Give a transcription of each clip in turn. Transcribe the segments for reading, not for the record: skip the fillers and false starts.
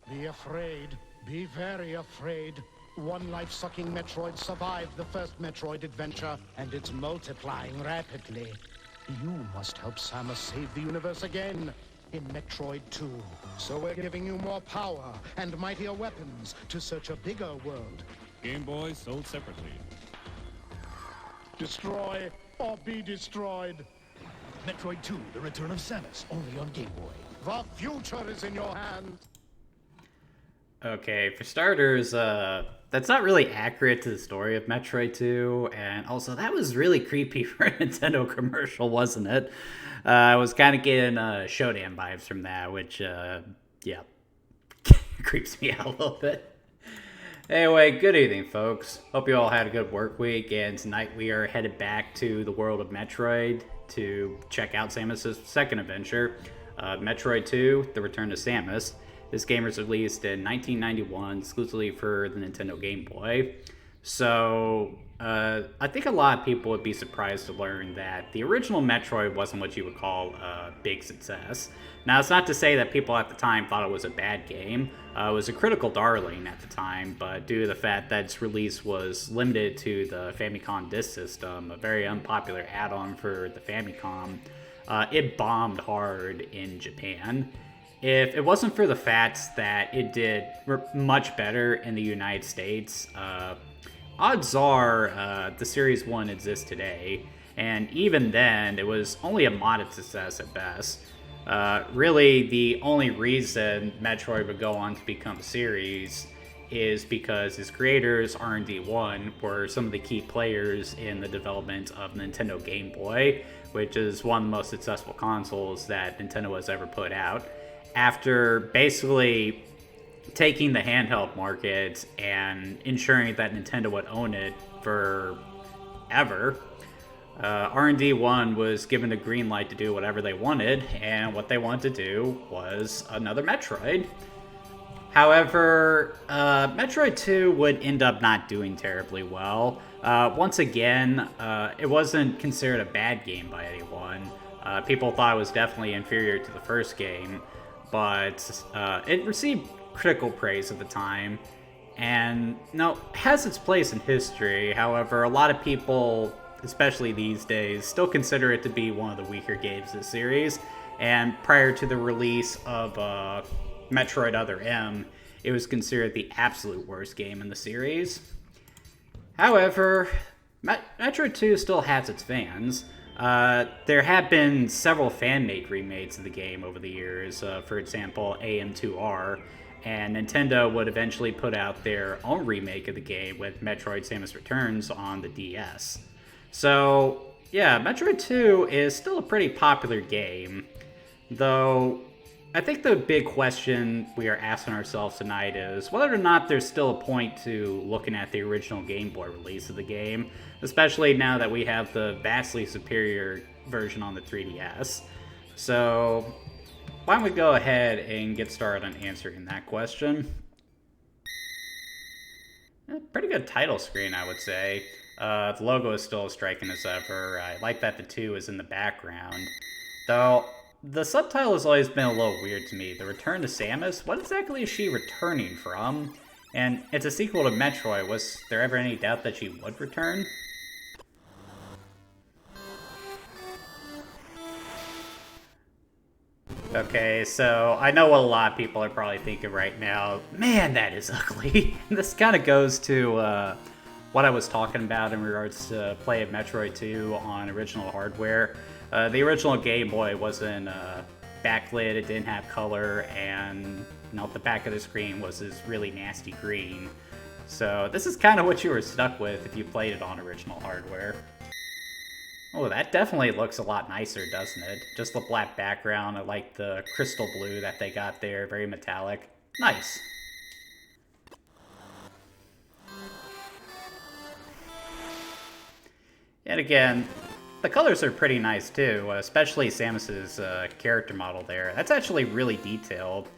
Be afraid. Be very afraid. One life-sucking Metroid survived the first Metroid adventure, and it's multiplying rapidly. You must help Samus save the universe again in Metroid 2. So we're giving you more power and mightier weapons to search a bigger world. Game Boy sold separately. Destroy or be destroyed. Metroid 2, The Return of Samus, only on Game Boy. The future is in your hands. Okay, for starters, that's not really accurate to the story of Metroid 2, and also that was really creepy for a Nintendo commercial, wasn't it? I was kind of getting Shodan vibes from that, which, yeah, creeps me out a little bit. Anyway, good evening, folks. Hope you all had a good work week, and tonight we are headed back to the world of Metroid to check out Samus' second adventure, Metroid 2, The Return to Samus. This game was released in 1991, exclusively for the Nintendo Game Boy. So, I think a lot of people would be surprised to learn that the original Metroid wasn't what you would call a big success. Now, it's not to say that people at the time thought it was a bad game. It was a critical darling at the time, but due to the fact that its release was limited to the Famicom Disk System, a very unpopular add-on for the Famicom, it bombed hard in Japan. If it wasn't for the fact that it did much better in the United States, odds are the Series 1 exists today, and even then, it was only a modest success at best. Really, the only reason Metroid would go on to become a series is because its creators, R&D 1, were some of the key players in the development of Nintendo Game Boy, which is one of the most successful consoles that Nintendo has ever put out. After basically taking the handheld market and ensuring that Nintendo would own it forever, R&D 1 was given the green light to do whatever they wanted, and what they wanted to do was another Metroid. However, Metroid 2 would end up not doing terribly well. Once again, it wasn't considered a bad game by anyone. People thought it was definitely inferior to the first game, but it received critical praise at the time, and has its place in history. However, a lot of people, especially these days, still consider it to be one of the weaker games in the series, and prior to the release of Metroid Other M, it was considered the absolute worst game in the series. However, Metroid 2 still has its fans. There have been several fan-made remakes of the game over the years, for example, AM2R, and Nintendo would eventually put out their own remake of the game with Metroid Samus Returns on the DS. So, yeah, Metroid 2 is still a pretty popular game, though I think the big question we are asking ourselves tonight is whether or not there's still a point to looking at the original Game Boy release of the game, especially now that we have the vastly superior version on the 3DS. So, why don't we go ahead and get started on answering that question? Pretty good title screen, I would say. The logo is still as striking as ever. I like that the 2 is in the background. Though, the subtitle has always been a little weird to me. The Return to Samus? What exactly is she returning from? And it's a sequel to Metroid. Was there ever any doubt that she would return? Okay, so I know what a lot of people are probably thinking right now. Man, that is ugly. This kind of goes to what I was talking about in regards to play of Metroid 2 on original hardware. The original Game Boy wasn't backlit, it didn't have color, and the back of the screen was this really nasty green. So this is kind of what you were stuck with if you played it on original hardware. Oh, that definitely looks a lot nicer, doesn't it? Just the black background, I like the crystal blue that they got there, very metallic. Nice. And again, the colors are pretty nice too, especially Samus's character model there. That's actually really detailed.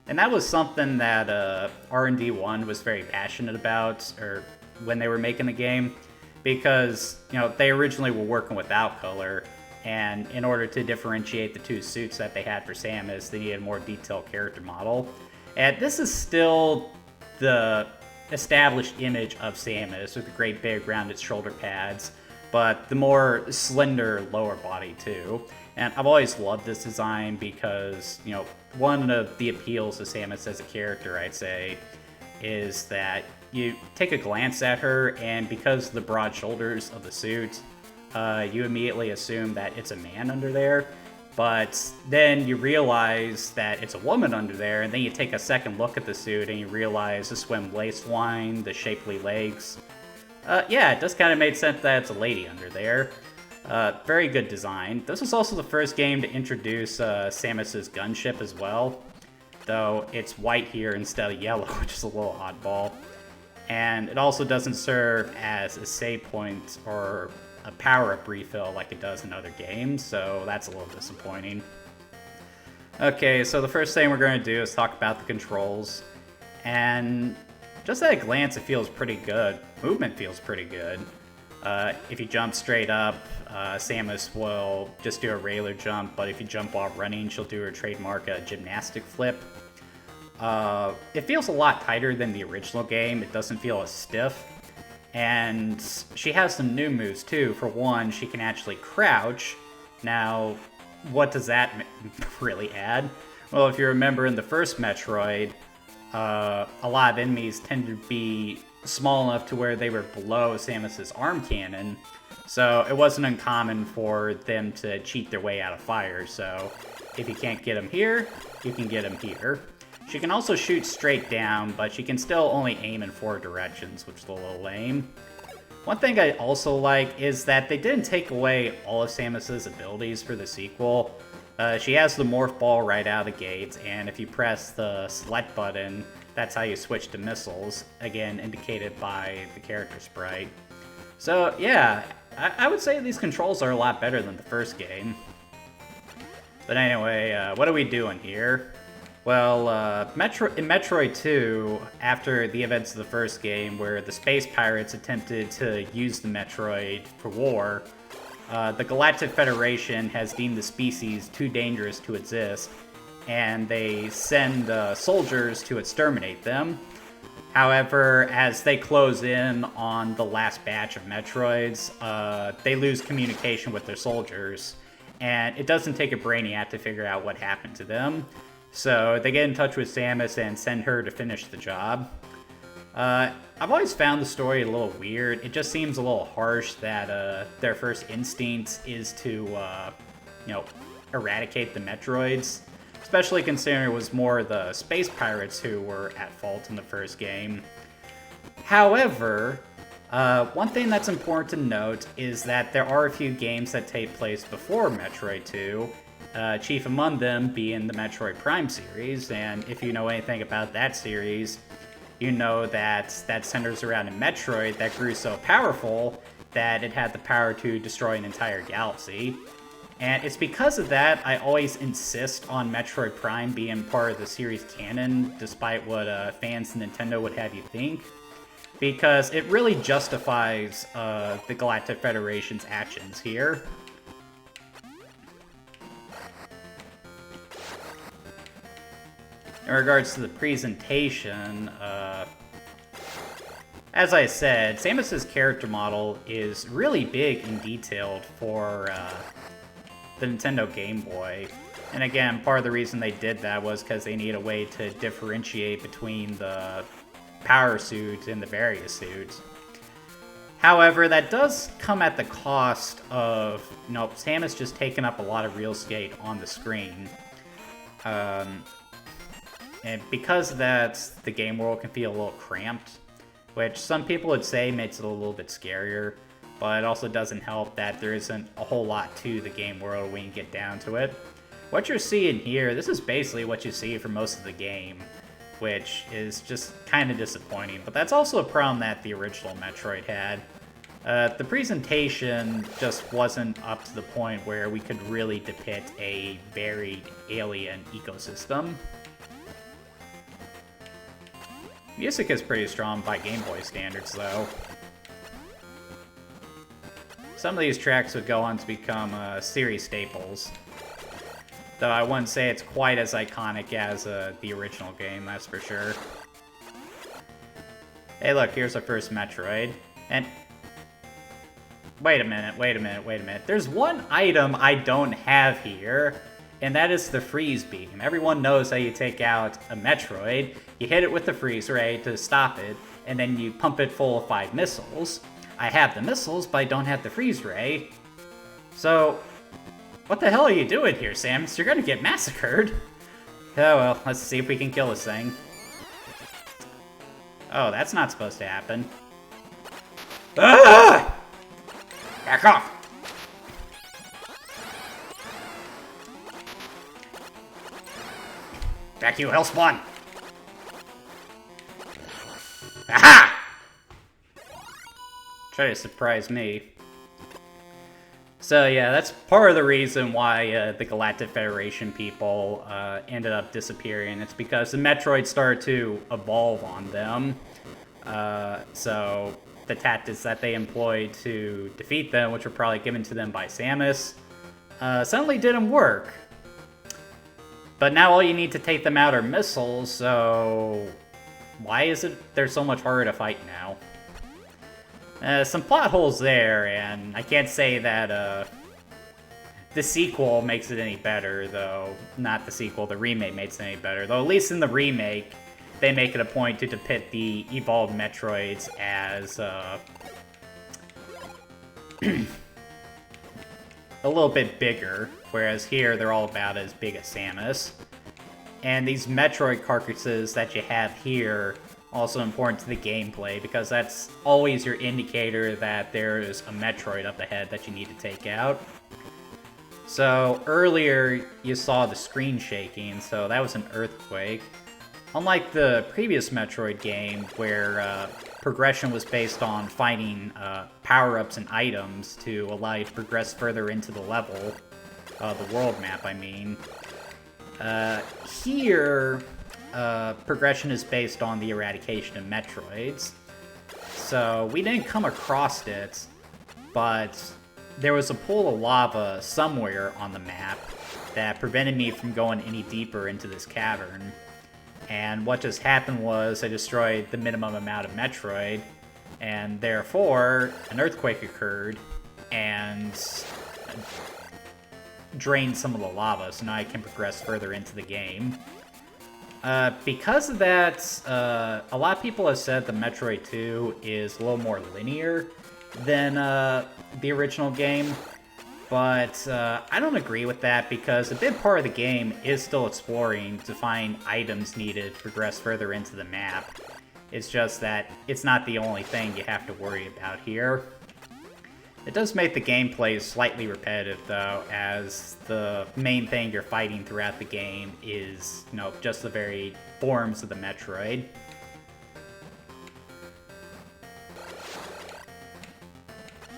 And that was something that R&D 1 was very passionate about, or when they were making the game, because they originally were working without color, and in order to differentiate the two suits that they had for Samus, they needed a more detailed character model. And this is still the established image of Samus with the great big rounded shoulder pads, but the more slender lower body too. And I've always loved this design because, you know, one of the appeals of Samus as a character, I'd say, is that you take a glance at her, and because of the broad shoulders of the suit, you immediately assume that it's a man under there. But then you realize that it's a woman under there, and then you take a second look at the suit, and you realize the swim waistline, the shapely legs. Yeah, it does kind of make sense that it's a lady under there. Very good design. This was also the first game to introduce Samus's gunship as well, though it's white here instead of yellow, which is a little oddball. And it also doesn't serve as a save point or a power-up refill like it does in other games, so that's a little disappointing. Okay, so the first thing we're going to do is talk about the controls, and just at a glance it feels pretty good. Movement feels pretty good. If you jump straight up, Samus will just do a regular jump, but if you jump while running, she'll do her trademark gymnastic flip. It feels a lot tighter than the original game. It doesn't feel as stiff. And she has some new moves too. For one, she can actually crouch. Now, what does that really add? Well, if you remember in the first Metroid, a lot of enemies tend to be small enough to where they were below Samus's arm cannon, so it wasn't uncommon for them to cheat their way out of fire. So if you can't get them here, you can get them here. She can also shoot straight down, but she can still only aim in 4 directions, which is a little lame. One thing I also like is that they didn't take away all of Samus's abilities for the sequel. She has the morph ball right out of the gate, and if you press the select button, that's how you switch to missiles, again indicated by the character sprite. So yeah, I would say these controls are a lot better than the first game. But anyway, what are we doing here? Well, in Metroid 2, after the events of the first game, where the space pirates attempted to use the Metroid for war, the Galactic Federation has deemed the species too dangerous to exist, and they send soldiers to exterminate them. However, as they close in on the last batch of Metroids, they lose communication with their soldiers, and it doesn't take a brainiac to figure out what happened to them. So they get in touch with Samus and send her to finish the job. I've always found the story a little weird. It just seems a little harsh that their first instinct is to, eradicate the Metroids. Especially considering it was more the space pirates who were at fault in the first game. However, one thing that's important to note is that there are a few games that take place before Metroid 2, chief among them being the Metroid Prime series, and if you know anything about that series, you know that centers around a Metroid that grew so powerful that it had the power to destroy an entire galaxy. And it's because of that I always insist on Metroid Prime being part of the series canon, despite what fans of Nintendo would have you think, because it really justifies the Galactic Federation's actions here. In regards to the presentation, as I said, Samus's character model is really big and detailed for the Nintendo Game Boy. And again, part of the reason they did that was because they need a way to differentiate between the power suit and the various suits. However, that does come at the cost of, Samus just taking up a lot of real estate on the screen. And because of that, the game world can feel a little cramped, which some people would say makes it a little bit scarier, but it also doesn't help that there isn't a whole lot to the game world when you get down to it. What you're seeing here, this is basically what you see for most of the game, which is just kind of disappointing, but that's also a problem that the original Metroid had. The presentation just wasn't up to the point where we could really depict a varied alien ecosystem. Music is pretty strong by Game Boy standards, though. Some of these tracks would go on to become series staples. Though I wouldn't say it's quite as iconic as the original game, that's for sure. Hey look, here's our first Metroid. And... Wait a minute. There's one item I don't have here, and that is the freeze beam. Everyone knows how you take out a Metroid. You hit it with the freeze ray to stop it, and then you pump it full of 5 missiles. I have the missiles, but I don't have the freeze ray. So, what the hell are you doing here, Samus? You're gonna get massacred. Oh well, let's see if we can kill this thing. Oh, that's not supposed to happen. Ah! Back off! Back you, Hellspawn! Aha! Try to surprise me. So yeah, that's part of the reason why the Galactic Federation people ended up disappearing. It's because the Metroid started to evolve on them. So the tactics that they employed to defeat them, which were probably given to them by Samus, suddenly didn't work. But now all you need to take them out are missiles, so why is it they're so much harder to fight now? Some plot holes there, and I can't say that the sequel makes it any better, though. Not the sequel, the remake makes it any better. Though at least in the remake, they make it a point to depict the evolved Metroids as a little bit bigger, whereas here they're all about as big as Samus. And these Metroid carcasses that you have here also important to the gameplay, because that's always your indicator that there's a Metroid up ahead that you need to take out. So earlier you saw the screen shaking, so that was an earthquake. Unlike the previous Metroid game, where progression was based on finding power-ups and items to allow you to progress further into the level, the world map, I mean. Here, progression is based on the eradication of Metroids. So we didn't come across it, but there was a pool of lava somewhere on the map that prevented me from going any deeper into this cavern. And what just happened was I destroyed the minimum amount of Metroid, and therefore an earthquake occurred and drained some of the lava, so now I can progress further into the game. Because of that, a lot of people have said the Metroid 2 is a little more linear than the original game, but I don't agree with that, because a big part of the game is still exploring to find items needed to progress further into the map. It's just that it's not the only thing you have to worry about here. It does make the gameplay slightly repetitive, though, as the main thing you're fighting throughout the game is, you know, just the very forms of the Metroid.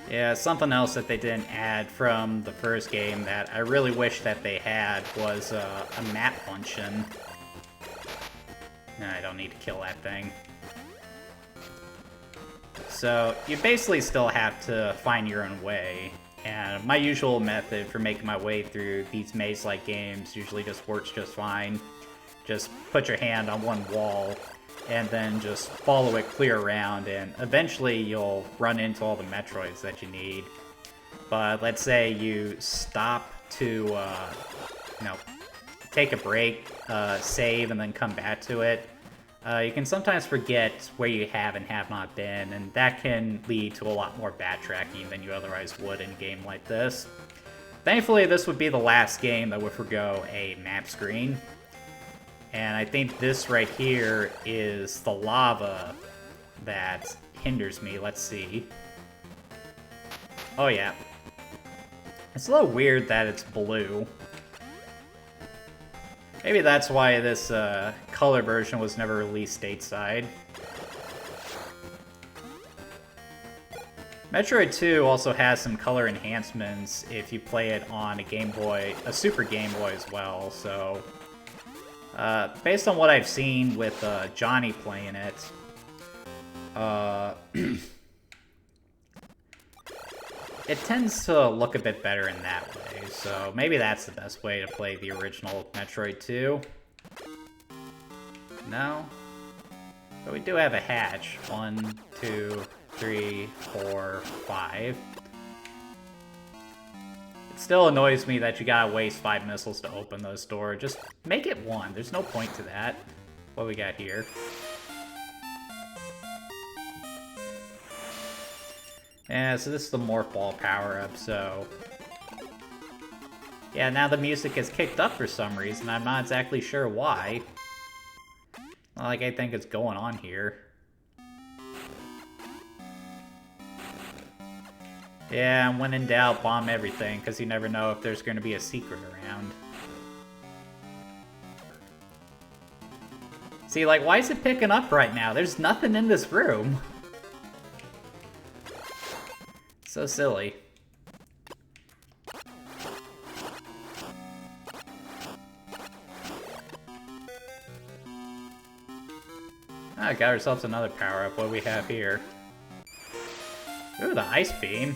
Yeah, something else that they didn't add from the first game that I really wish that they had was a map function. No, I don't need to kill that thing. So, you basically still have to find your own way, and my usual method for making my way through these maze-like games usually just works just fine. Just put your hand on one wall, and then just follow it clear around, and eventually you'll run into all the Metroids that you need. But let's say you stop to, take a break, save, and then come back to it. You can sometimes forget where you have and have not been, and that can lead to a lot more backtracking than you otherwise would in a game like this. Thankfully, this would be the last game that would forgo a map screen. And I think this right here is the lava that hinders me. Let's see. Oh yeah. It's a little weird that it's blue. Maybe that's why this color version was never released stateside. Metroid 2 also has some color enhancements if you play it on a Game Boy, a Super Game Boy as well, so... based on what I've seen with Johnny playing it, it tends to look a bit better in that way, so maybe that's the best way to play the original Metroid 2. No? But we do have a hatch. 1, 2, 3, 4, 5. It still annoys me that you gotta waste 5 missiles to open those doors. Just make it 1. There's no point to that. What we got here? Yeah, so this is the Morph Ball power-up, so... Yeah, now the music is kicked up for some reason. I'm not exactly sure why. Not like I think it's going on here. Yeah, and when in doubt, bomb everything, because you never know if there's going to be a secret around. See, like, why is it picking up right now? There's nothing in this room. So silly. Ah, got ourselves another power-up. What do we have here? Ooh, the Ice Beam.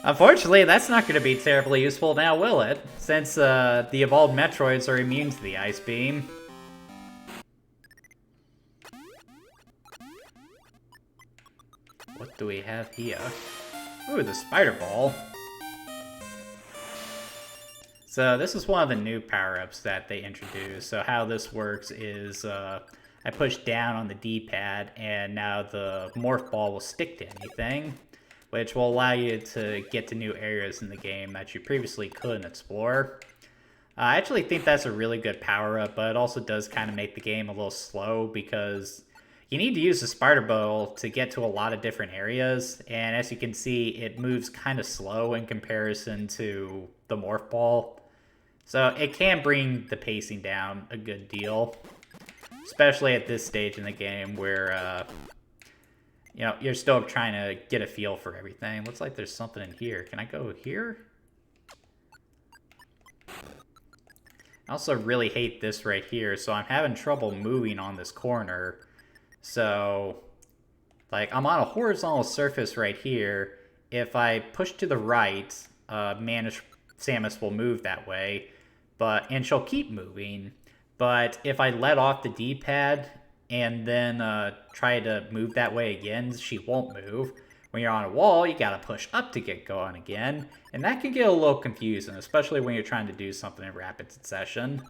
Unfortunately, that's not going to be terribly useful now, will it? Since the evolved Metroids are immune to the Ice Beam. What do we have here? Ooh, the Spider Ball. So this is one of the new power-ups that they introduced. So how this works is I push down on the D-pad and now the Morph Ball will stick to anything, which will allow you to get to new areas in the game that you previously couldn't explore. I actually think that's a really good power-up, but it also does kind of make the game a little slow because you need to use the Spider Ball to get to a lot of different areas, and as you can see, it moves kind of slow in comparison to the Morph Ball. So it can bring the pacing down a good deal, especially at this stage in the game where, you know, you're still trying to get a feel for everything. Looks like there's something in here. Can I go here? I also really hate this right here, so I'm having trouble moving on this corner. So, like, I'm on a horizontal surface right here. If I push to the right, Samus will move that way, and she'll keep moving. But if I let off the D-pad and then try to move that way again, she won't move. When you're on a wall, you gotta push up to get going again, and that can get a little confusing, especially when you're trying to do something in rapid succession.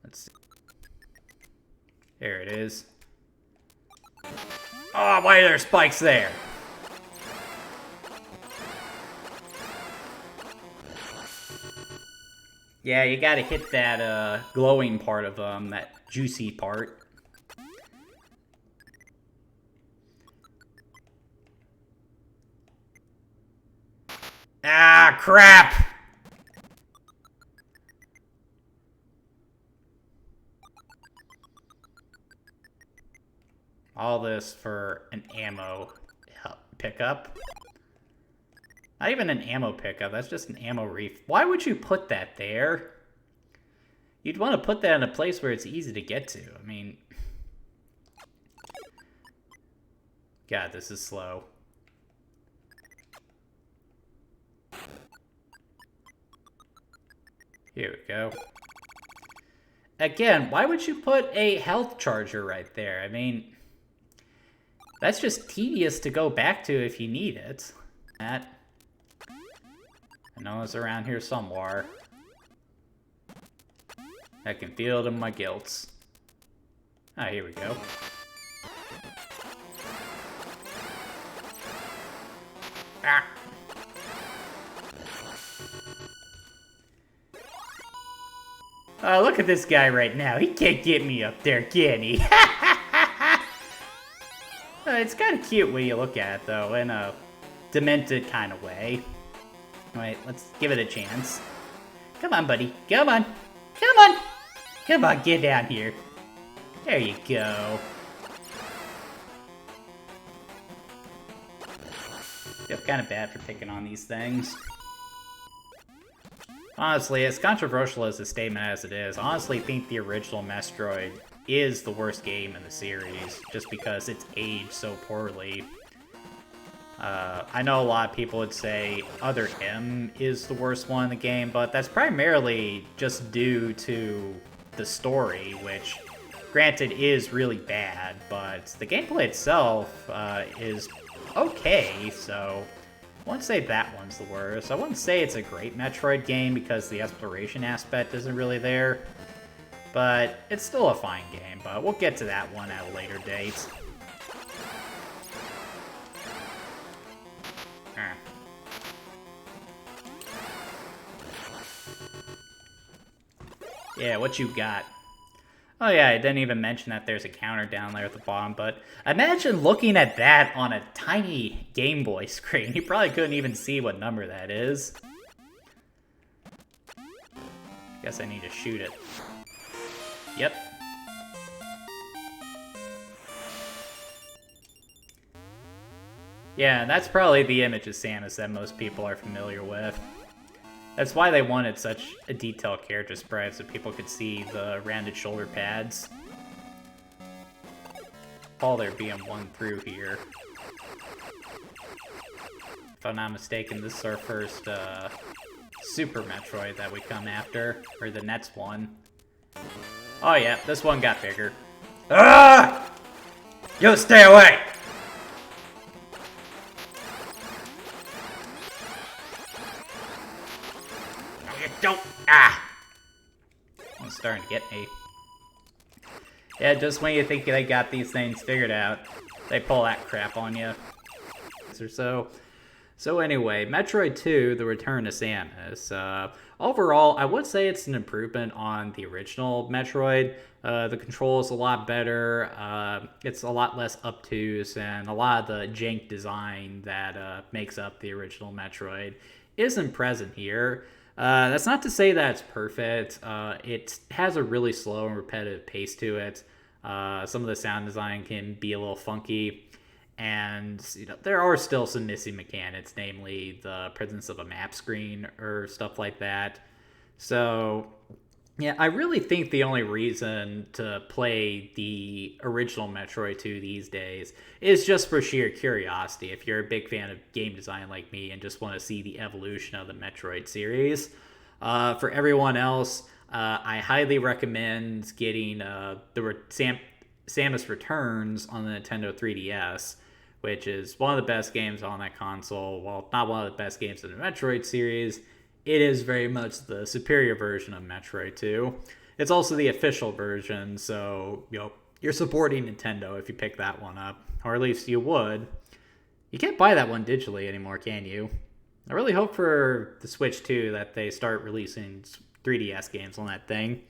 Let's see. There it is. Oh, why are there spikes there? Yeah, you gotta hit that glowing part of that juicy part. Ah, crap! All this for an ammo pickup. Not even an ammo pickup, that's just an ammo reef. Why would you put that there? You'd want to put that in a place where it's easy to get to. I mean... God, this is slow. Here we go. Again, why would you put a health charger right there? I mean... That's just tedious to go back to if you need it. I know it's around here somewhere. I can feel it in my gills. Ah, here we go. Ah! Oh, look at this guy right now. He can't get me up there, can he? It's kind of cute when you look at it, though, in a demented kind of way. Wait, let's give it a chance. Come on, buddy. Come on. Come on. Come on, get down here. There you go. Feel kind of bad for picking on these things. Honestly, as controversial as the statement as it is, I honestly think the original Metroid is the worst game in the series, just because it's aged so poorly. I know a lot of people would say Other M is the worst one in the game, but that's primarily just due to the story, which, granted, is really bad, but the gameplay itself is okay, so I wouldn't say that one's the worst. I wouldn't say it's a great Metroid game because the exploration aspect isn't really there, but it's still a fine game, but we'll get to that one at a later date. Yeah, what you got? Oh yeah, I didn't even mention that there's a counter down there at the bottom, but imagine looking at that on a tiny Game Boy screen. You probably couldn't even see what number that is. Guess I need to shoot it. Yep. Yeah, that's probably the image of Samus that most people are familiar with. That's why they wanted such a detailed character sprite, so people could see the rounded shoulder pads. All there being one through here. If I'm not mistaken, this is our first Super Metroid that we come after, or the next one. Oh yeah, this one got bigger. Ah! You stay away! Don't! Ah! It's starting to get me. Yeah, just when you think they got these things figured out, they pull that crap on you. Or so. So anyway, Metroid 2, The Return to Samus. Overall, I would say it's an improvement on the original Metroid. The control is a lot better. It's a lot less obtuse, and a lot of the jank design that makes up the original Metroid isn't present here. That's not to say that it's perfect. It has a really slow and repetitive pace to it. Some of the sound design can be a little funky, and there are still some missing mechanics, namely the presence of a map screen or stuff like that. So, yeah, I really think the only reason to play the original Metroid 2 these days is just for sheer curiosity. If you're a big fan of game design like me and just want to see the evolution of the Metroid series. For everyone else, I highly recommend getting Samus Returns on the Nintendo 3DS, which is one of the best games on that console. While not one of the best games in the Metroid series, it is very much the superior version of Metroid 2. It's also the official version, so you're supporting Nintendo if you pick that one up, or at least you would. You can't buy that one digitally anymore, can you? I really hope for the Switch 2 that they start releasing 3DS games on that thing.